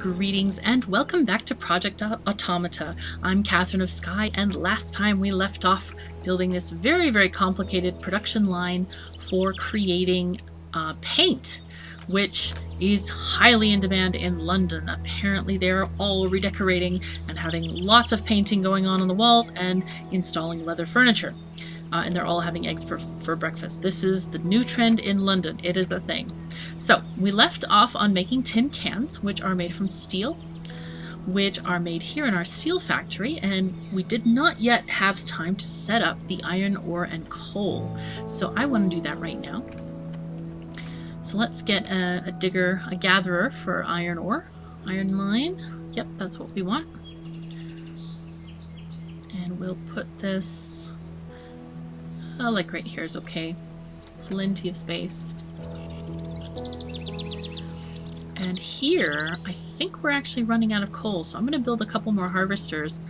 Greetings and welcome back to Project Automata. I'm KatherineOfSky, and last time we left off building this very complicated production line for creating paint, which is highly in demand in London. Apparently they're all redecorating and having lots of painting going on the walls and installing leather furniture. And they're all having eggs for breakfast. This is the new trend in London. It is a thing. So we left off on making tin cans, which are made from steel, which are made here in our steel factory, and we did not yet have time to set up the iron ore and coal. So I want to do that right now. So let's get a gatherer for iron ore. Iron mine. Yep, that's what we want. And we'll put this... like right here is okay. Plenty of space. And here, I think we're actually running out of coal, so I'm going to build a couple more harvesters.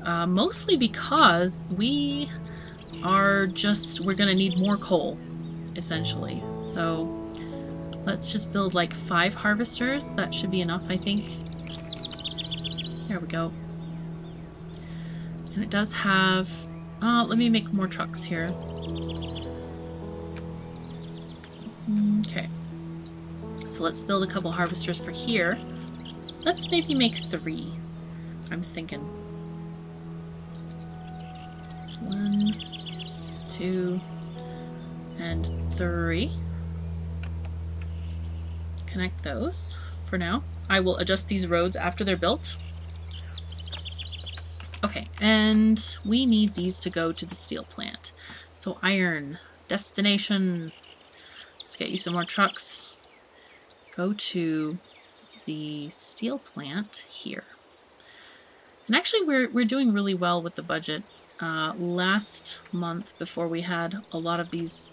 Mostly because we're going to need more coal, essentially. So let's just build like 5 harvesters. That should be enough, I think. There we go. And it does have... let me make more trucks here. Okay. So let's build a couple harvesters for here. Let's maybe make 3. I'm thinking. 1, 2, and 3. Connect those for now. I will adjust these roads after they're built. Okay, and we need these to go to the steel plant. So iron, destination. Let's get you some more trucks. Go to the steel plant here. And actually we're doing really well with the budget. Last month, before we had a lot of these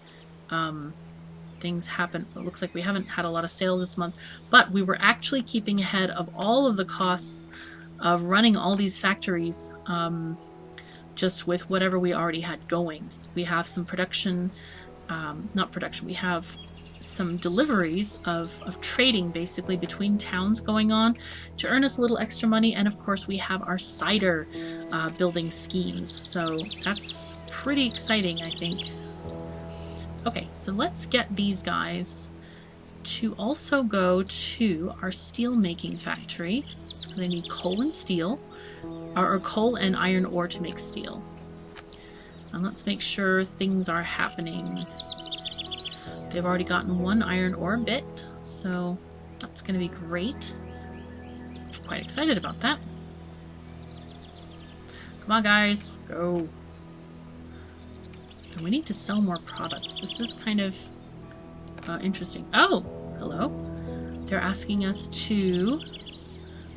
things happen, it looks like we haven't had a lot of sales this month, but we were actually keeping ahead of all of the costs of running all these factories just with whatever we already had going. We have some production, we have some deliveries of trading basically between towns going on to earn us a little extra money, and of course we have our cider building schemes, so that's pretty exciting, I think. Okay, so let's get these guys to also go to our steel making factory. They need coal and steel, or coal and iron ore to make steel. And let's make sure things are happening. They've already gotten 1 iron ore bit, so that's going to be great. I'm quite excited about that. Come on, guys, go. And we need to sell more product. This is kind of interesting. Oh, hello. They're asking us to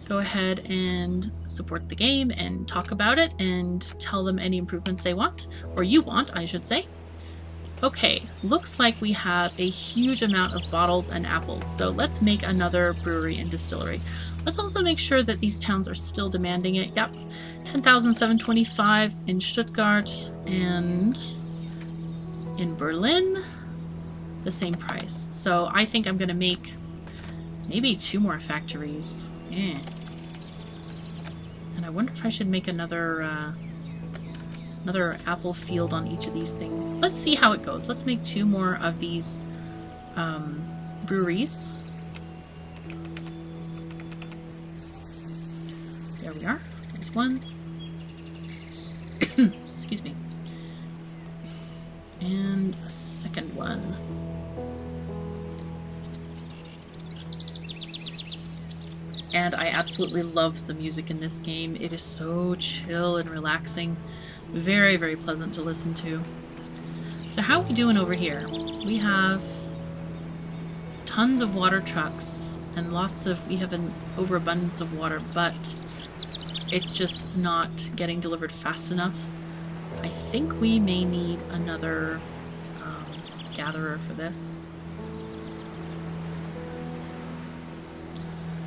go ahead and support the game and talk about it and tell them any improvements they want, or you want, I should say. Okay, looks like we have a huge amount of bottles and apples, so let's make another brewery and distillery. Let's also make sure that these towns are still demanding it. Yep, 10,725 in Stuttgart, and in Berlin, the same price. So I think I'm going to make maybe 2 more factories. And I wonder if I should make another apple field on each of these things. Let's see how it goes. Let's make 2 more of these breweries. There we are. There's 1. Excuse me. And a second one. And I absolutely love the music in this game. It is so chill and relaxing. Very pleasant to listen to. So how are we doing over here? We have tons of water trucks and we have an overabundance of water, but it's just not getting delivered fast enough. I think we may need another gatherer for this.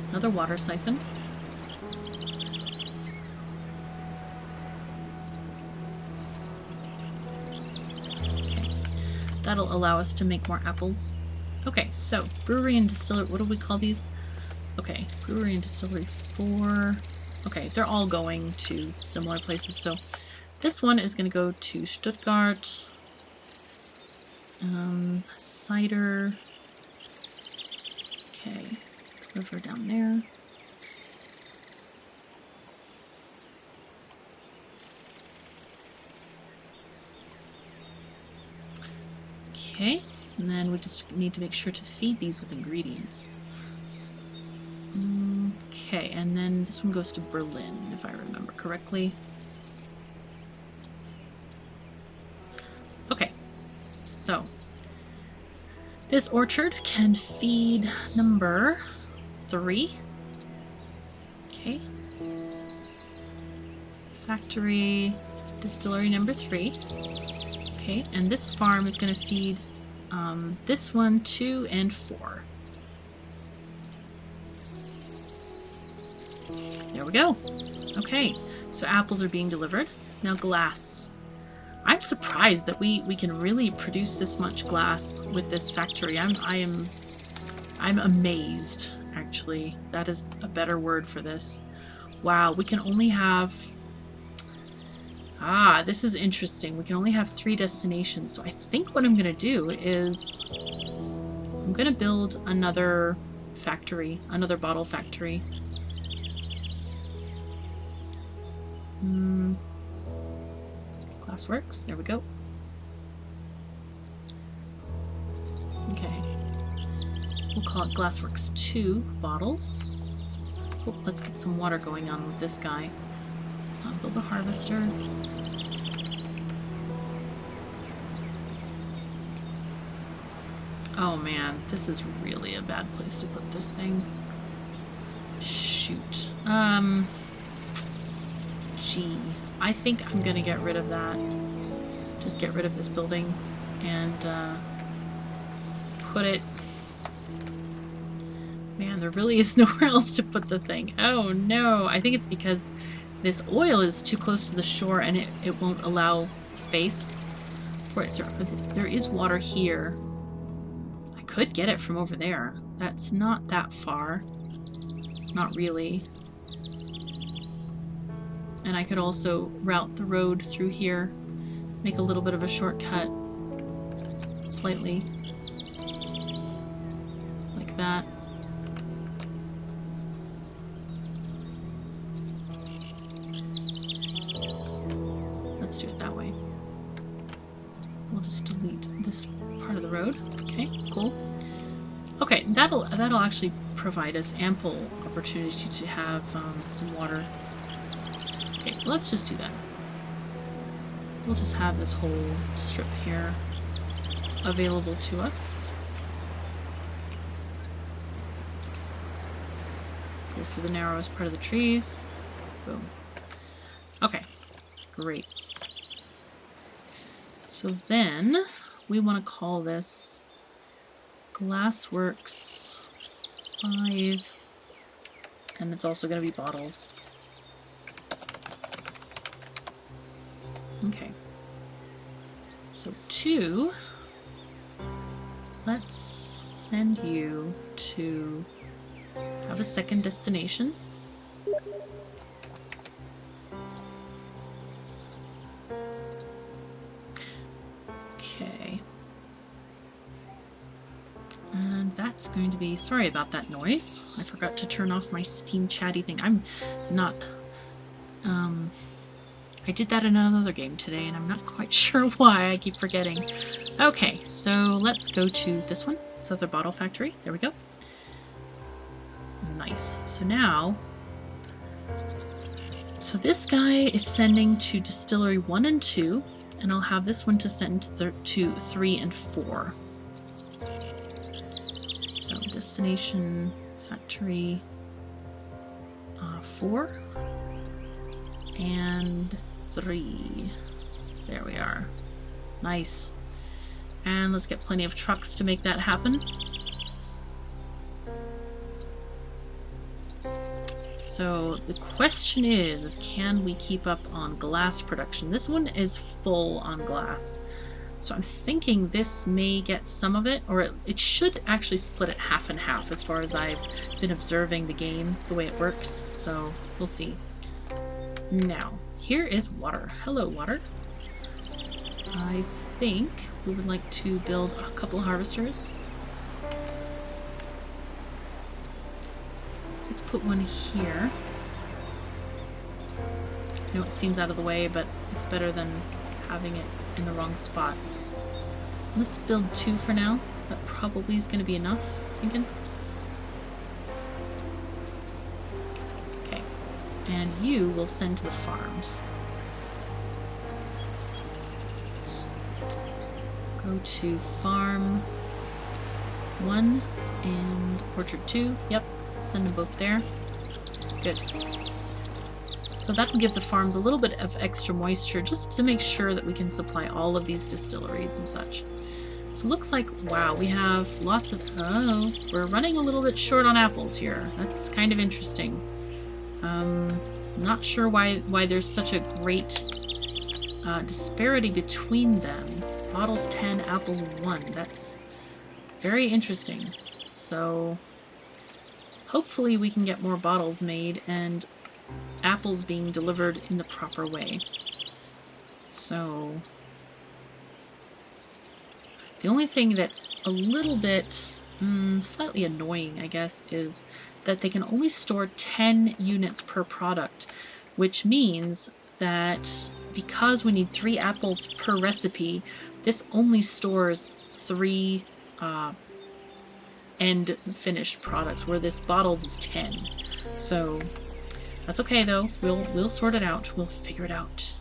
Another water siphon. Okay. That'll allow us to make more apples. Okay, so brewery and distillery, what do we call these? Okay, brewery and distillery 4. Okay, they're all going to similar places. So this one is going to go to Stuttgart. Cider. Okay, deliver down there. Okay, and then we just need to make sure to feed these with ingredients. Okay, and then this one goes to Berlin, if I remember correctly. Okay, so this orchard can feed number 3. Okay. Factory, distillery number 3. Okay, and this farm is going to feed this one, 2, and 4. There we go. Okay, so apples are being delivered. Now glass. I'm surprised that we can really produce this much glass with this factory. I'm amazed, actually. That is a better word for this. Wow, we can only have... Ah, this is interesting. We can only have 3 destinations. So I think what I'm going to do is I'm going to build another factory, another bottle factory. Glassworks, there we go. Okay. We'll call it Glassworks 2 bottles. Oh, let's get some water going on with this guy. Build a harvester. Oh man, this is really a bad place to put this thing. Shoot. Gee. I think I'm gonna get rid of that. Just get rid of this building and put it... Man, there really is nowhere else to put the thing. Oh no, I think it's because this oil is too close to the shore and it won't allow space for it. There is water here. I could get it from over there. That's not that far. Not really. And I could also route the road through here, make a little bit of a shortcut, slightly, like that. Let's do it that way. We'll just delete this part of the road. Okay, cool. Okay, that'll actually provide us ample opportunity to have some water. Okay, so let's just do that. We'll just have this whole strip here available to us. Go through the narrowest part of the trees. Boom. Okay, great. So then we want to call this Glassworks 5, and it's also going to be bottles. Okay, so 2, let's send you to have a second destination. Okay, and that's going to be, sorry about that noise, I forgot to turn off my Steam chatty thing. I'm not, I did that in another game today, and I'm not quite sure why. I keep forgetting. Okay, so let's go to this one, Southern Bottle Factory. There we go. Nice. So now, so this guy is sending to Distillery 1 and 2, and I'll have this one to send to 3 and 4. So Destination Factory 4 and 3. There we are. Nice. And let's get plenty of trucks to make that happen. So the question is can we keep up on glass production? This one is full on glass. So I'm thinking this may get some of it, or it should actually split it half and half as far as I've been observing the game, the way it works. So we'll see. Now, here is water. Hello, water. I think we would like to build a couple harvesters. Let's put one here. I know it seems out of the way, but it's better than having it in the wrong spot. Let's build 2 for now. That probably is going to be enough, I'm thinking. Okay. And you will send to the farms. Go to farm 1 and orchard 2. Yep. Send them both there. Good. So that will give the farms a little bit of extra moisture just to make sure that we can supply all of these distilleries and such. So it looks like, wow, we have lots of... Oh, we're running a little bit short on apples here. That's kind of interesting. Not sure why there's such a great disparity between them. Bottles 10, apples 1. That's very interesting. So hopefully we can get more bottles made and apples being delivered in the proper way. So the only thing that's a little bit slightly annoying, I guess, is that they can only store 10 units per product, which means that because we need 3 apples per recipe, this only stores 3 end finished products, where this bottles is 10. So that's okay though. We'll sort it out. We'll figure it out.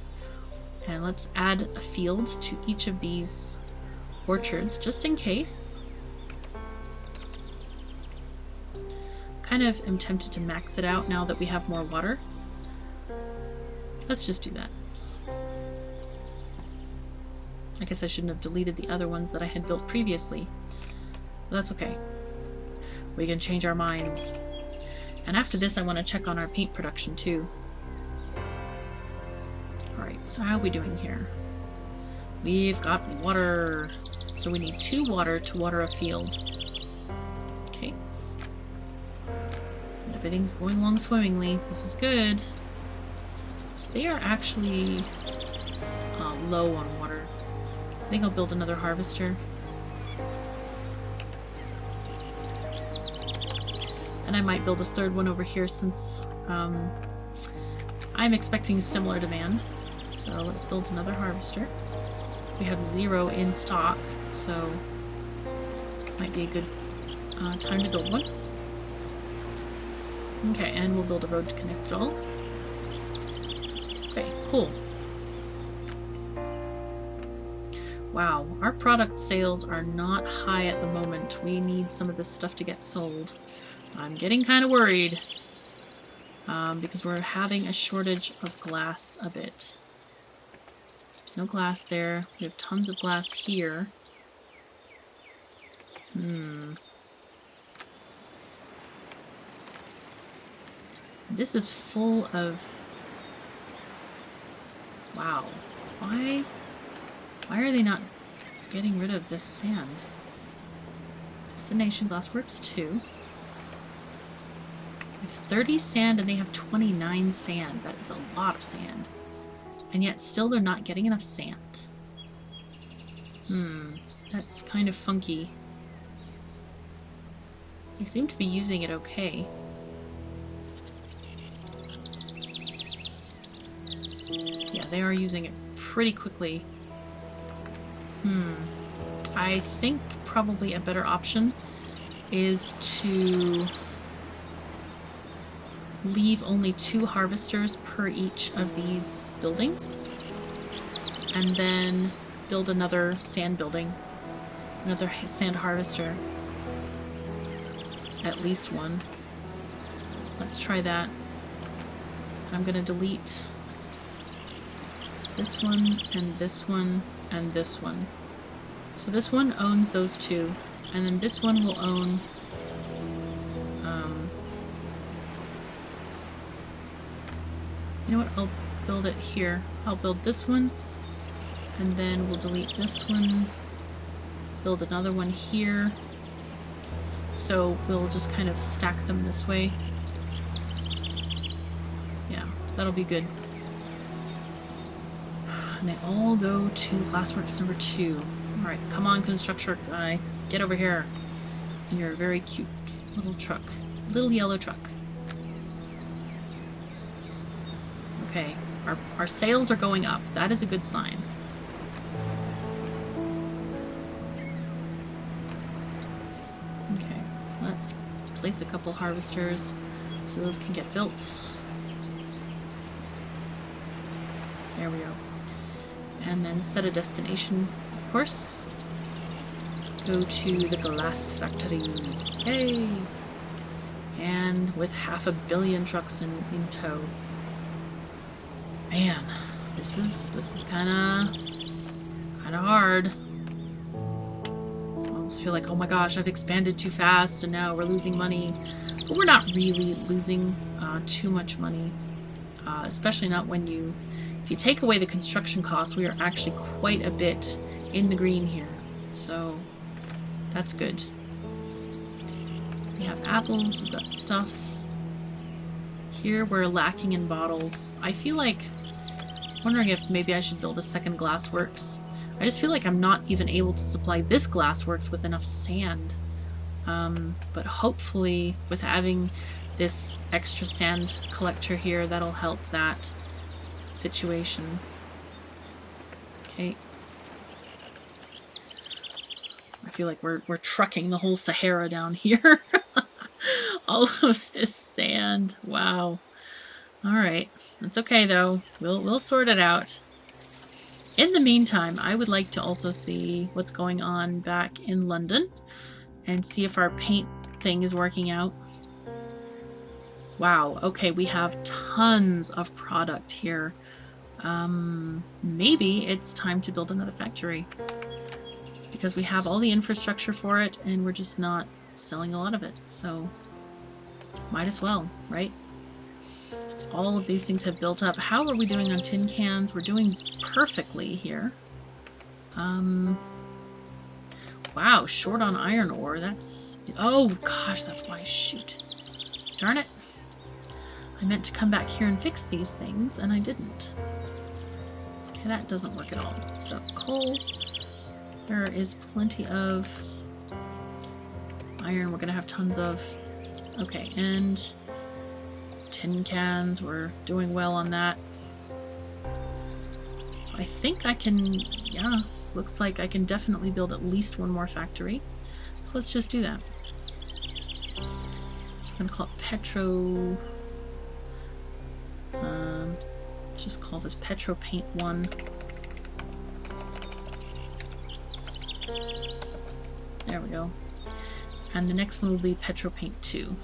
And let's add a field to each of these orchards just in case. Kind of am tempted to max it out now that we have more water. Let's just do that. I guess I shouldn't have deleted the other ones that I had built previously. But that's okay. We can change our minds. And after this, I want to check on our paint production too. Alright, so how are we doing here? We've got water. So we need 2 water to water a field. Okay. And everything's going along swimmingly. This is good. So they are actually low on water. I think I'll build another harvester. And I might build a 3rd one over here since I'm expecting similar demand. So let's build another harvester. We have 0 in stock, so might be a good time to build one. Okay, and we'll build a road to connect it all. Okay, cool. Wow, our product sales are not high at the moment. We need some of this stuff to get sold. I'm getting kind of worried because we're having a shortage of glass a bit. There's no glass there. We have tons of glass here. This is full of... Wow. Why are they not getting rid of this sand? Destination Glassworks 2. They have 30 sand and they have 29 sand. That is a lot of sand. And yet still they're not getting enough sand. That's kind of funky. They seem to be using it okay. Yeah, they are using it pretty quickly. I think probably a better option is to leave only 2 harvesters per each of these buildings, and then build another sand building, another sand harvester, at least one. Let's try that. And I'm gonna delete this one and this one and this one. So this one owns those 2, and then this one will own you know what, I'll build it here. I'll build this one And then we'll delete this one, build another one here. So we'll just kind of stack them this way. Yeah, that'll be good. And they all go to Glassworks number 2. Alright, come on, construction guy. Get over here. And you're a very cute little truck. Little yellow truck. Okay, our sales are going up. That is a good sign. Okay, let's place a couple harvesters so those can get built. There we go. And then set a destination, of course. Go to the glass factory. Yay! And with 500 million trucks in tow. Man, this is kinda hard. I almost feel like, oh my gosh, I've expanded too fast and now we're losing money. But we're not really losing too much money. Especially not when if you take away the construction costs, we are actually quite a bit in the green here. So that's good. We have apples, we've got stuff. Here we're lacking in bottles. I feel like, wondering if maybe I should build a second glassworks. I just feel like I'm not even able to supply this glassworks with enough sand. But hopefully with having this extra sand collector here, that'll help that situation. Okay. I feel like we're trucking the whole Sahara down here. All of this sand. Wow. Alright. That's okay though. We'll sort it out. In the meantime, I would like to also see what's going on back in London and see if our paint thing is working out. Wow, okay, we have tons of product here. Maybe it's time to build another factory. Because we have all the infrastructure for it and we're just not selling a lot of it. So, might as well, right? All of these things have built up. How are we doing on tin cans? We're doing perfectly here. Wow, short on iron ore. That's... Oh, gosh, that's why. Shoot. Darn it. I meant to come back here and fix these things, and I didn't. Okay, that doesn't work at all. So, coal. There is plenty of iron. We're going to have tons of... Okay, and tin cans. We're doing well on that. So I think I can... Yeah, looks like I can definitely build at least one more factory. So let's just do that. So we're going to call it Petro... let's just call this Petro Paint 1. There we go. And the next one will be Petro Paint 2.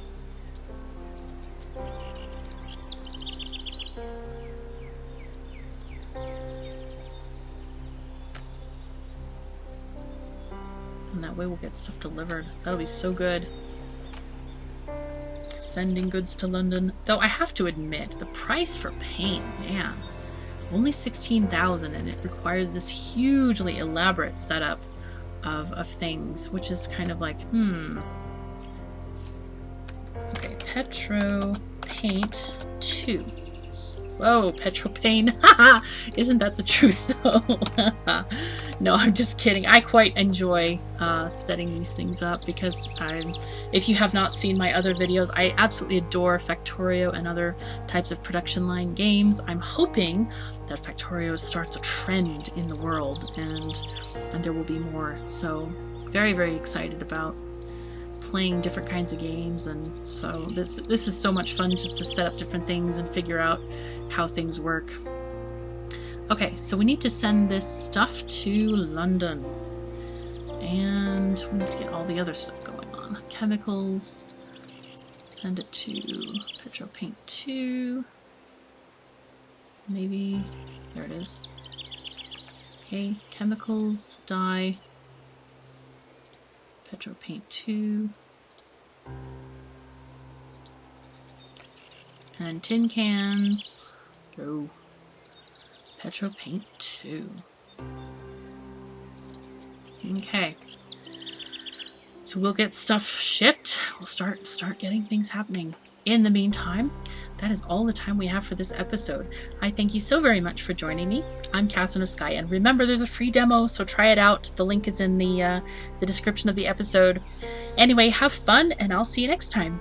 And that way we'll get stuff delivered. That'll be so good. Sending goods to London. Though I have to admit, the price for paint, man, only 16,000, and it requires this hugely elaborate setup of things, which is kind of like, Okay, Petro Paint 2. Whoa, Petro Paint. Isn't that the truth, though? No, I'm just kidding. I quite enjoy setting these things up because if you have not seen my other videos, I absolutely adore Factorio and other types of production line games. I'm hoping that Factorio starts a trend in the world and there will be more. So very, very excited about playing different kinds of games, and so this is so much fun just to set up different things and figure out how things work. Okay, so we need to send this stuff to London, and we need to get all the other stuff going on. Chemicals, send it to Petro Paint 2, maybe, there it is. Okay, chemicals, dye, Petro Paint 2, and then tin cans, go, Petro Paint 2. Okay. So we'll get stuff shipped. We'll start getting things happening. In the meantime, that is all the time we have for this episode. I thank you so very much for joining me. I'm KatherineOfSky, and remember, there's a free demo, so try it out. The link is in the description of the episode. Anyway, have fun, and I'll see you next time.